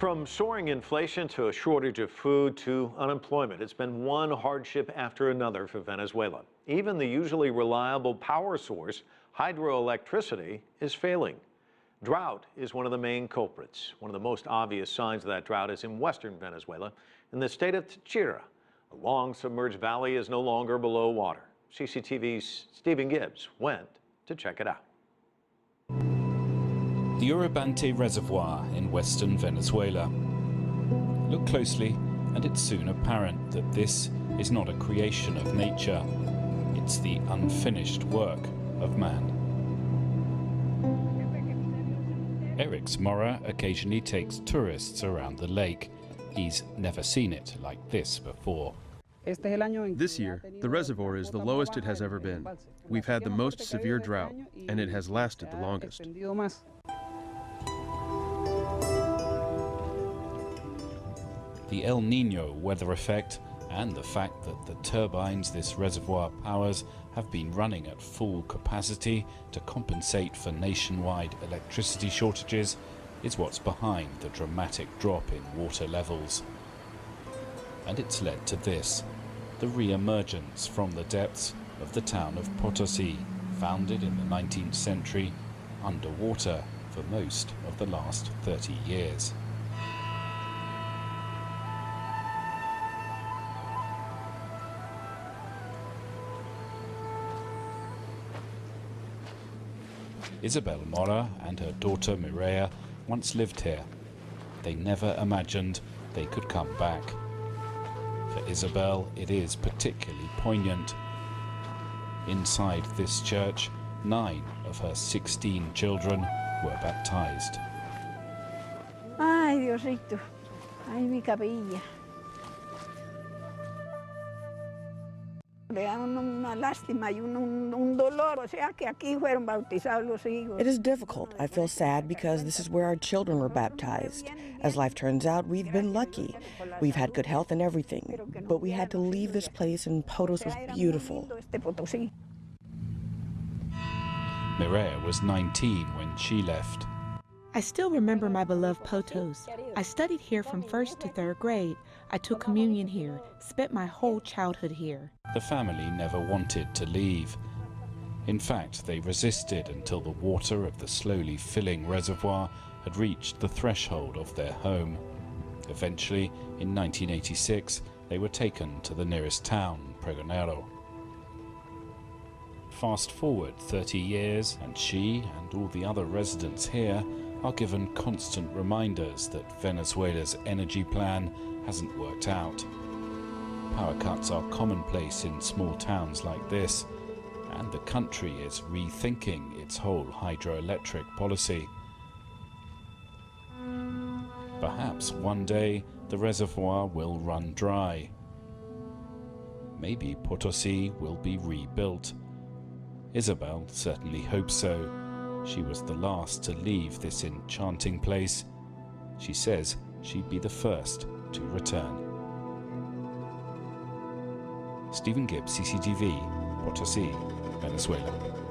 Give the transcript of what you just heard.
From soaring inflation to a shortage of food to unemployment, it's been one hardship after another for Venezuela. Even the usually reliable power source, hydroelectricity, is failing. Drought is one of the main culprits. One of the most obvious signs of that drought is in western Venezuela, in the state of Táchira. A long submerged valley is no longer below water. CCTV's Stephen Gibbs went to check it out. The Uribante Reservoir in western Venezuela. Look closely and it's soon apparent that this is not a creation of nature. It's the unfinished work of man. Eric Mora occasionally takes tourists around the lake. He's never seen it like this before. This year, the reservoir is the lowest it has ever been. We've had the most severe drought, and it has lasted the longest. The El Niño weather effect and the fact that the turbines this reservoir powers have been running at full capacity to compensate for nationwide electricity shortages is what's behind the dramatic drop in water levels. And it's led to this, the re-emergence from the depths of the town of Potosi, founded in the 19th century, underwater for most of the last 30 years. Isabel Mora and her daughter Mireia once lived here. They never imagined they could come back. For Isabel, it is particularly poignant. Inside this church, 9 of her 16 children were baptized. Ay, Diosito. Ay, mi capilla. It is difficult. I feel sad because this is where our children were baptized. As life turns out, we've been lucky. We've had good health and everything. But we had to leave this place, and Potos was beautiful. Mireia was 19 when she left. I still remember my beloved Potos. I studied here from 1st to 3rd grade. I took communion here, spent my whole childhood here. The family never wanted to leave. In fact, they resisted until the water of the slowly filling reservoir had reached the threshold of their home. Eventually, in 1986, they were taken to the nearest town, Pregonero. Fast forward 30 years, and she and all the other residents here are given constant reminders that Venezuela's energy plan hasn't worked out. Power cuts are commonplace in small towns like this, and the country is rethinking its whole hydroelectric policy. Perhaps one day the reservoir will run dry. Maybe Potosi will be rebuilt. Isabel certainly hopes so. She was the last to leave this enchanting place. She says she'd be the first to return. Stephen Gibbs, CCTV, Potosi, Venezuela.